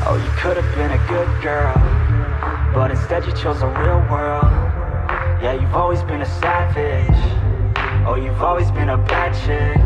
Oh, you could have been a good girl, but instead you chose the real world. Yeah, you've always been a savage. Oh, you've always been a bad chick.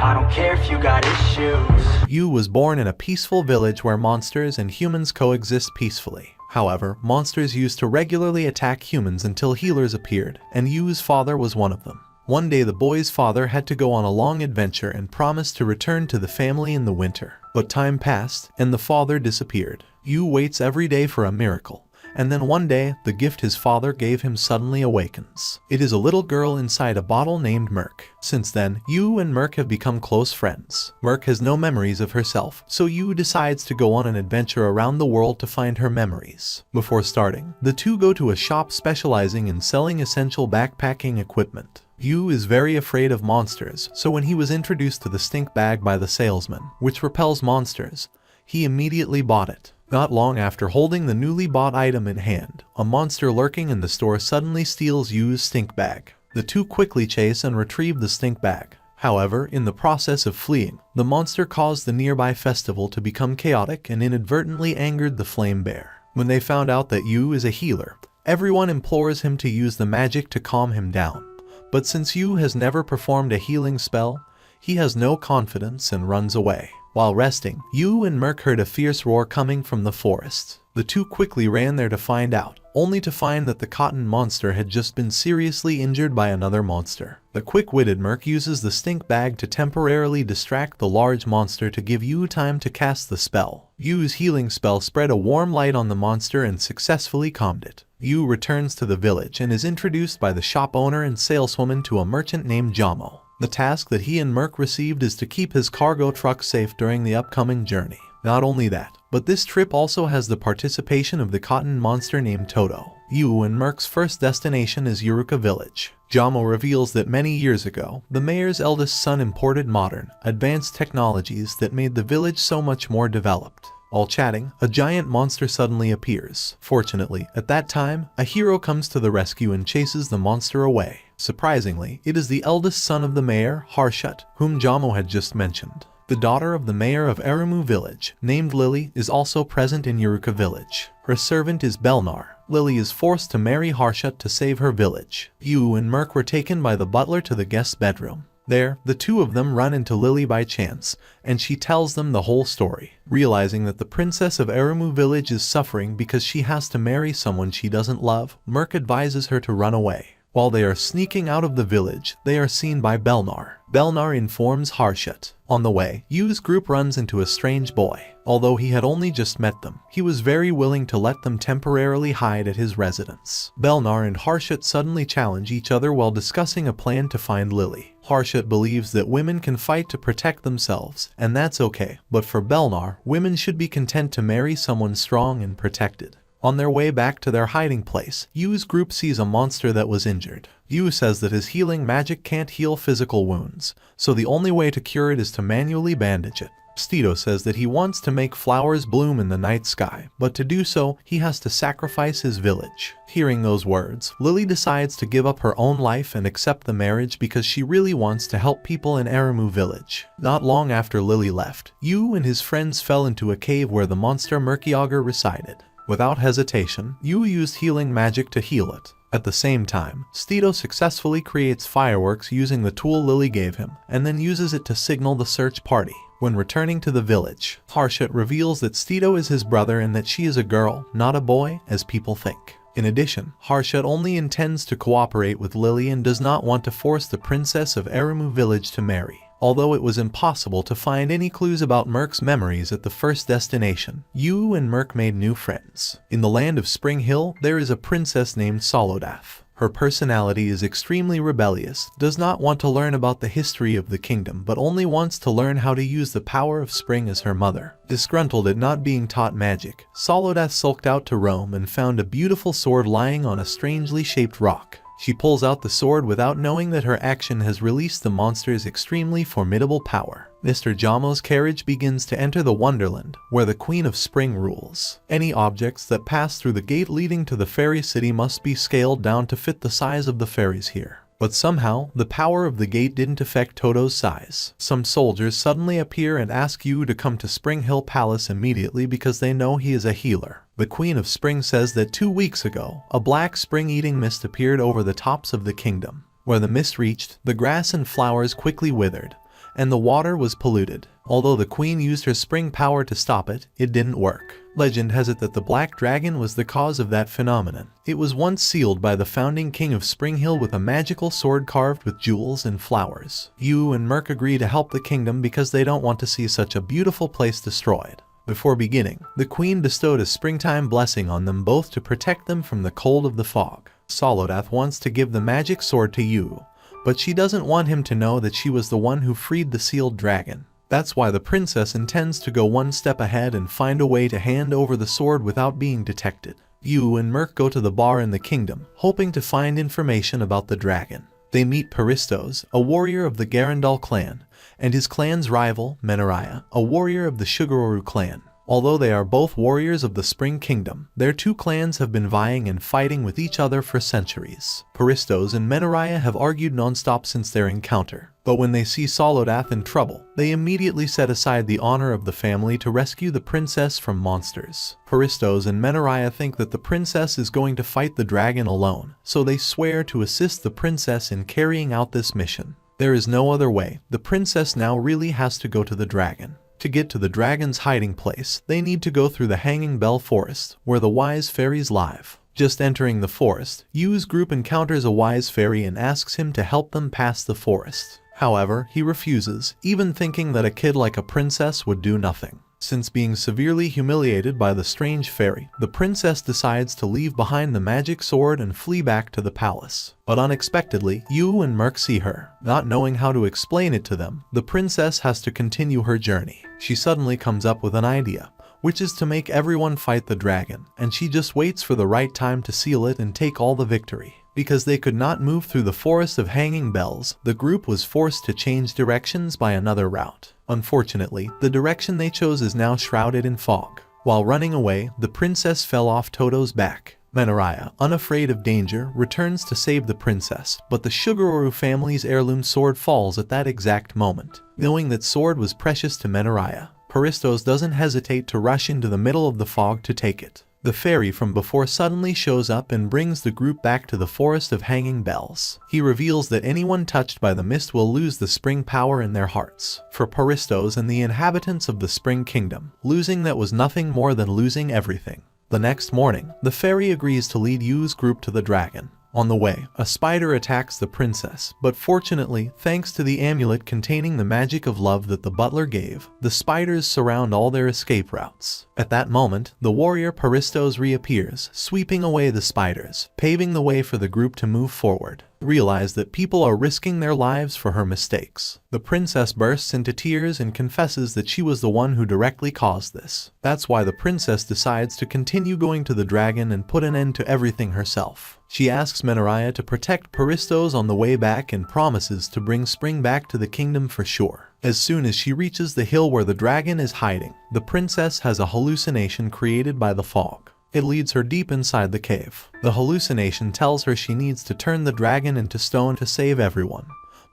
I don't care if you got issues. Yu was born in a peaceful village where monsters and humans coexist peacefully. However, monsters used to regularly attack humans until healers appeared, and Yu's father was one of them. One day the boy's father had to go on a long adventure and promised to return to the family in the winter. But time passed, and the father disappeared. Yu waits every day for a miracle. And then one day, the gift his father gave him suddenly awakens. It is a little girl inside a bottle named Merc. Since then, Yu and Merc have become close friends. Merc has no memories of herself, so Yu decides to go on an adventure around the world to find her memories. Before starting, the two go to a shop specializing in selling essential backpacking equipment. Yu is very afraid of monsters, so when he was introduced to the stink bag by the salesman, which repels monsters, he immediately bought it. Not long after holding the newly bought item in hand, a monster lurking in the store suddenly steals Yu's stink bag. The two quickly chase and retrieve the stink bag. However, in the process of fleeing, the monster caused the nearby festival to become chaotic and inadvertently angered the flame bear. When they found out that Yu is a healer, everyone implores him to use the magic to calm him down. But since Yu has never performed a healing spell, he has no confidence and runs away. While resting, Yu and Merc heard a fierce roar coming from the forest. The two quickly ran there to find out, only to find that the cotton monster had just been seriously injured by another monster. The quick-witted Merc uses the stink bag to temporarily distract the large monster to give Yu time to cast the spell. Yu's healing spell spread a warm light on the monster and successfully calmed it. Yu returns to the village and is introduced by the shop owner and saleswoman to a merchant named Jamo. The task that he and Merc received is to keep his cargo truck safe during the upcoming journey. Not only that, but this trip also has the participation of the cotton monster named Toto. Yu and Merc's first destination is Yuruka Village. Jamo reveals that many years ago, the mayor's eldest son imported modern, advanced technologies that made the village so much more developed. While chatting, a giant monster suddenly appears. Fortunately, at that time, a hero comes to the rescue and chases the monster away. Surprisingly, it is the eldest son of the mayor, Harshut, whom Jamo had just mentioned. The daughter of the mayor of Erumu village, named Lily, is also present in Yuruka village. Her servant is Belnar. Lily is forced to marry Harshut to save her village. Yu and Merc were taken by the butler to the guest's bedroom. There, the two of them run into Lily by chance, and she tells them the whole story. Realizing that the princess of Erumu village is suffering because she has to marry someone she doesn't love, Merc advises her to run away. While they are sneaking out of the village, they are seen by Belnar. Belnar informs Harshut. On the way, Yu's group runs into a strange boy. Although he had only just met them, he was very willing to let them temporarily hide at his residence. Belnar and Harshut suddenly challenge each other while discussing a plan to find Lily. Harshut believes that women can fight to protect themselves, and that's okay. But for Belnar, women should be content to marry someone strong and protected. On their way back to their hiding place, Yu's group sees a monster that was injured. Yu says that his healing magic can't heal physical wounds, so the only way to cure it is to manually bandage it. Stito says that he wants to make flowers bloom in the night sky, but to do so, he has to sacrifice his village. Hearing those words, Lily decides to give up her own life and accept the marriage because she really wants to help people in Erumu village. Not long after Lily left, Yu and his friends fell into a cave where the monster Murkyogre resided. Without hesitation, Yu used healing magic to heal it. At the same time, Stito successfully creates fireworks using the tool Lily gave him, and then uses it to signal the search party. When returning to the village, Harshut reveals that Stito is his brother and that she is a girl, not a boy, as people think. In addition, Harshut only intends to cooperate with Lily and does not want to force the princess of Erumu village to marry. Although it was impossible to find any clues about Merc's memories at the first destination, Yu and Merc made new friends. In the land of Spring Hill, there is a princess named Solodath. Her personality is extremely rebellious, does not want to learn about the history of the kingdom, but only wants to learn how to use the power of spring as her mother. Disgruntled at not being taught magic, Solodath sulked out to roam and found a beautiful sword lying on a strangely shaped rock. She pulls out the sword without knowing that her action has released the monster's extremely formidable power. Mr. Jamo's carriage begins to enter the Wonderland, where the Queen of Spring rules. Any objects that pass through the gate leading to the fairy city must be scaled down to fit the size of the fairies here. But somehow, the power of the gate didn't affect Toto's size. Some soldiers suddenly appear and ask Yu to come to Spring Hill Palace immediately because they know he is a healer. The Queen of Spring says that 2 weeks ago, a black spring-eating mist appeared over the tops of the kingdom. Where the mist reached, the grass and flowers quickly withered, and the water was polluted. Although the queen used her spring power to stop it, it didn't work. Legend has it that the Black Dragon was the cause of that phenomenon. It was once sealed by the founding king of Spring Hill with a magical sword carved with jewels and flowers. Yu and Merc agree to help the kingdom because they don't want to see such a beautiful place destroyed. Before beginning, the queen bestowed a springtime blessing on them both to protect them from the cold of the fog. Solodath wants to give the magic sword to Yu, but she doesn't want him to know that she was the one who freed the sealed dragon. That's why the princess intends to go one step ahead and find a way to hand over the sword without being detected. Yu and Merc go to the bar in the kingdom, hoping to find information about the dragon. They meet Peristos, a warrior of the Garandal clan, and his clan's rival, Menariah, a warrior of the Sugororu clan. Although they are both warriors of the Spring Kingdom, their two clans have been vying and fighting with each other for centuries. Peristos and Menariah have argued non-stop since their encounter, but when they see Solodath in trouble, they immediately set aside the honor of the family to rescue the princess from monsters. Peristos and Menariah think that the princess is going to fight the dragon alone, so they swear to assist the princess in carrying out this mission. There is no other way. The princess now really has to go to the dragon. To get to the dragon's hiding place, they need to go through the Hanging Bell Forest, where the wise fairies live. Just entering the forest, Yu's group encounters a wise fairy and asks him to help them pass the forest. However, he refuses, even thinking that a kid like a princess would do nothing. Since being severely humiliated by the strange fairy, the princess decides to leave behind the magic sword and flee back to the palace. But unexpectedly, Yu and Merc see her. Not knowing how to explain it to them, the princess has to continue her journey. She suddenly comes up with an idea, which is to make everyone fight the dragon, and she just waits for the right time to seal it and take all the victory. Because they could not move through the forest of hanging bells, the group was forced to change directions by another route. Unfortunately, the direction they chose is now shrouded in fog. While running away, the princess fell off Toto's back. Menariah, unafraid of danger, returns to save the princess, but the Sugororu family's heirloom sword falls at that exact moment. Knowing that sword was precious to Menariah, Peristos doesn't hesitate to rush into the middle of the fog to take it. The fairy from before suddenly shows up and brings the group back to the forest of hanging bells. He reveals that anyone touched by the mist will lose the spring power in their hearts. For Peristos and the inhabitants of the Spring Kingdom, losing that was nothing more than losing everything. The next morning, the fairy agrees to lead Yu's group to the dragon. On the way, a spider attacks the princess, but fortunately, thanks to the amulet containing the magic of love that the butler gave, the spiders surround all their escape routes. At that moment, the warrior Peristos reappears, sweeping away the spiders, paving the way for the group to move forward. Realize that people are risking their lives for her mistakes. The princess bursts into tears and confesses that she was the one who directly caused this. That's why the princess decides to continue going to the dragon and put an end to everything herself. She asks Menariah to protect Peristos on the way back and promises to bring spring back to the kingdom for sure. As soon as she reaches the hill where the dragon is hiding, the princess has a hallucination created by the fog. It leads her deep inside the cave. The hallucination tells her she needs to turn the dragon into stone to save everyone.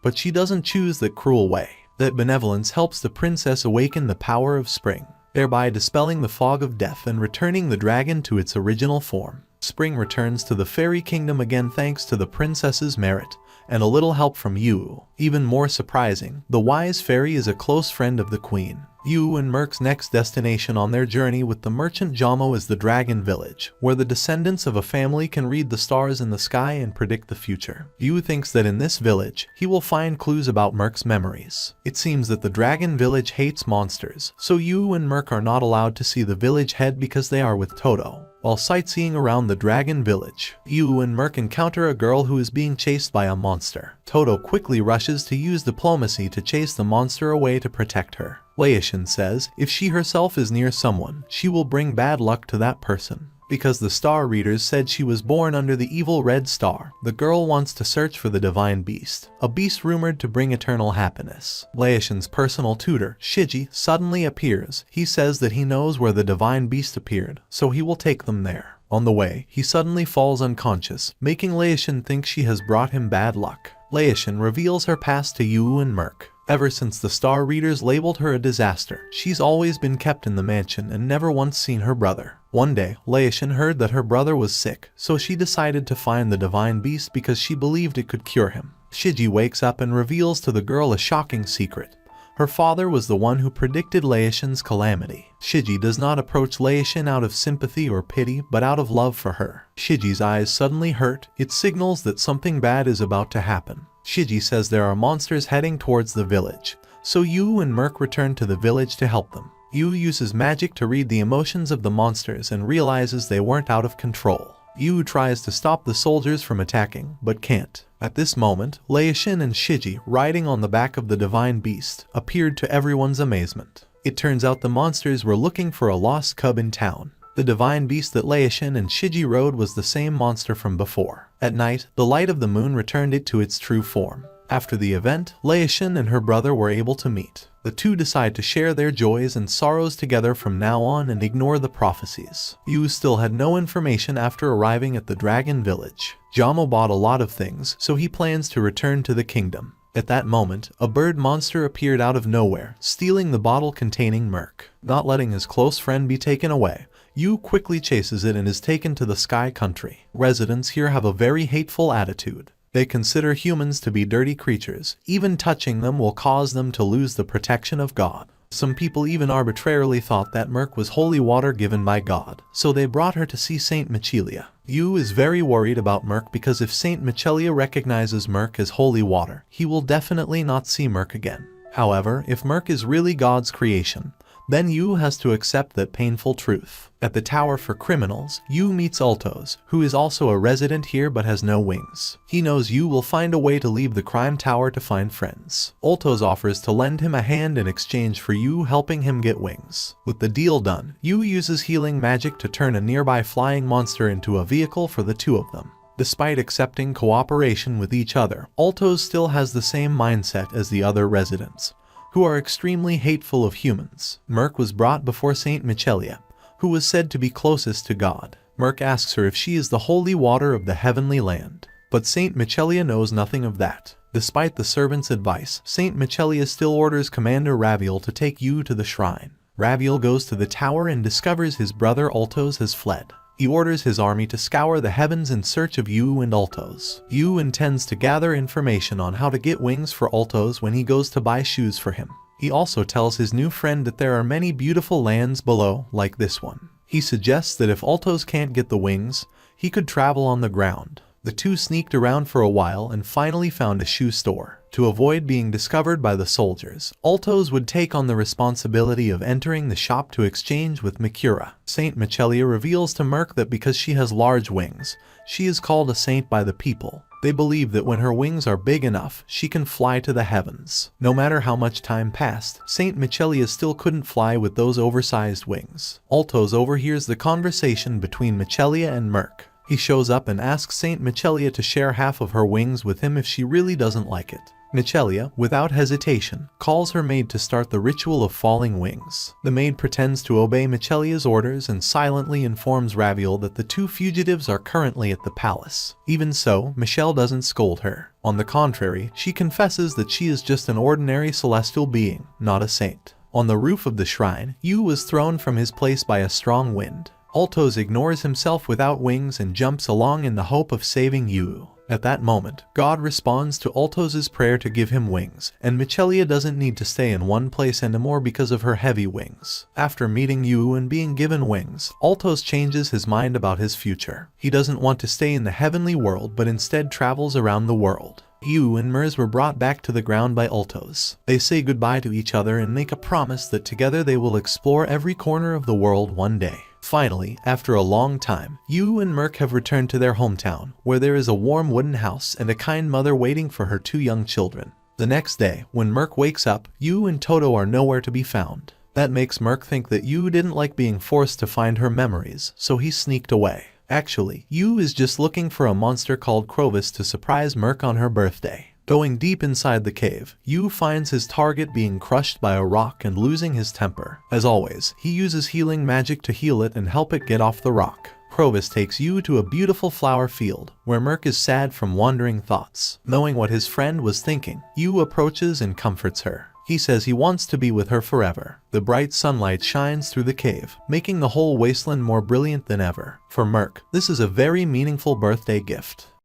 But she doesn't choose that cruel way. That benevolence helps the princess awaken the power of spring, thereby dispelling the fog of death and returning the dragon to its original form. Spring returns to the fairy kingdom again thanks to the princess's merit and a little help from Yu. Even more surprising, the wise fairy is a close friend of the queen. Yu and Merc's next destination on their journey with the merchant Jamo is the Dragon Village, where the descendants of a family can read the stars in the sky and predict the future. Yu thinks that in this village, he will find clues about Merc's memories. It seems that the Dragon Village hates monsters, so Yu and Merc are not allowed to see the village head because they are with Toto. While sightseeing around the Dragon Village, Yu and Merc encounter a girl who is being chased by a monster. Toto quickly rushes to use diplomacy to chase the monster away to protect her. Laotian says if she herself is near someone, she will bring bad luck to that person. Because the star readers said she was born under the evil red star, the girl wants to search for the divine beast, a beast rumored to bring eternal happiness. Laotian's personal tutor, Shiji, suddenly appears. He says that he knows where the divine beast appeared, so he will take them there. On the way, he suddenly falls unconscious, making Leishan think she has brought him bad luck. Leishan reveals her past to Yu and Merc. Ever since the Star Readers labeled her a disaster, she's always been kept in the mansion and never once seen her brother. One day, Leishan heard that her brother was sick, so she decided to find the Divine Beast because she believed it could cure him. Shiji wakes up and reveals to the girl a shocking secret. Her father was the one who predicted Leishan's calamity. Shiji does not approach Leishan out of sympathy or pity, but out of love for her. Shiji's eyes suddenly hurt. It signals that something bad is about to happen. Shiji says there are monsters heading towards the village, so Yu and Merc return to the village to help them. Yu uses magic to read the emotions of the monsters and realizes they weren't out of control. Yu tries to stop the soldiers from attacking, but can't. At this moment, Leishan and Shiji, riding on the back of the Divine Beast, appeared to everyone's amazement. It turns out the monsters were looking for a lost cub in town. The Divine Beast that Leishan and Shiji rode was the same monster from before. At night, the light of the moon returned it to its true form. After the event, Leishan and her brother were able to meet. The two decide to share their joys and sorrows together from now on and ignore the prophecies. Yu still had no information after arriving at the Dragon Village. Jamo bought a lot of things, so he plans to return to the kingdom. At that moment, a bird monster appeared out of nowhere, stealing the bottle containing Merc. Not letting his close friend be taken away, Yu quickly chases it and is taken to the Sky Country. Residents here have a very hateful attitude. They consider humans to be dirty creatures. Even touching them will cause them to lose the protection of God. Some people even arbitrarily thought that Merc was holy water given by God, so they brought her to see Saint Michelia. Yu is very worried about Merc because if Saint Michelia recognizes Merc as holy water, he will definitely not see Merc again. However, if Merc is really God's creation, then Yu has to accept that painful truth. At the Tower for Criminals, Yu meets Altos, who is also a resident here but has no wings. He knows Yu will find a way to leave the crime tower to find friends. Altos offers to lend him a hand in exchange for Yu helping him get wings. With the deal done, Yu uses healing magic to turn a nearby flying monster into a vehicle for the two of them. Despite accepting cooperation with each other, Altos still has the same mindset as the other residents, who are extremely hateful of humans. Merc was brought before Saint Michelia, who was said to be closest to God. Merc asks her if she is the holy water of the heavenly land, but Saint Michelia knows nothing of that. Despite the servant's advice, Saint Michelia still orders Commander Raviel to take Yu to the shrine. Raviel goes to the tower and discovers his brother Altos has fled. He orders his army to scour the heavens in search of Yu and Altos. Yu intends to gather information on how to get wings for Altos when he goes to buy shoes for him. He also tells his new friend that there are many beautiful lands below, like this one. He suggests that if Altos can't get the wings, he could travel on the ground. The two sneaked around for a while and finally found a shoe store. To avoid being discovered by the soldiers, Altos would take on the responsibility of entering the shop to exchange with Mikura. Saint Michelia reveals to Merc that because she has large wings, she is called a saint by the people. They believe that when her wings are big enough, she can fly to the heavens. No matter how much time passed, Saint Michelia still couldn't fly with those oversized wings. Altos overhears the conversation between Michelia and Merc. He shows up and asks Saint Michelia to share half of her wings with him if she really doesn't like it. Michelia, without hesitation, calls her maid to start the ritual of falling wings. The maid pretends to obey Michelia's orders and silently informs Raviel that the two fugitives are currently at the palace. Even so, Michelle doesn't scold her. On the contrary, she confesses that she is just an ordinary celestial being, not a saint. On the roof of the shrine, Yu was thrown from his place by a strong wind. Altos ignores himself without wings and jumps along in the hope of saving Yu. At that moment, God responds to Altos' prayer to give him wings, and Michelia doesn't need to stay in one place anymore because of her heavy wings. After meeting Yu and being given wings, Altos changes his mind about his future. He doesn't want to stay in the heavenly world but instead travels around the world. Yu and Mers were brought back to the ground by Altos. They say goodbye to each other and make a promise that together they will explore every corner of the world one day. Finally, after a long time, Yu and Merc have returned to their hometown, where there is a warm wooden house and a kind mother waiting for her two young children. The next day, when Merc wakes up, Yu and Toto are nowhere to be found. That makes Merc think that Yu didn't like being forced to find her memories, so he sneaked away. Actually, Yu is just looking for a monster called Crovis to surprise Merc on her birthday. Going deep inside the cave, Yu finds his target being crushed by a rock and losing his temper. As always, he uses healing magic to heal it and help it get off the rock. Krobus takes you to a beautiful flower field, where Merc is sad from wandering thoughts. Knowing what his friend was thinking, Yu approaches and comforts her. He says he wants to be with her forever. The bright sunlight shines through the cave, making the whole wasteland more brilliant than ever. For Merc, this is a very meaningful birthday gift.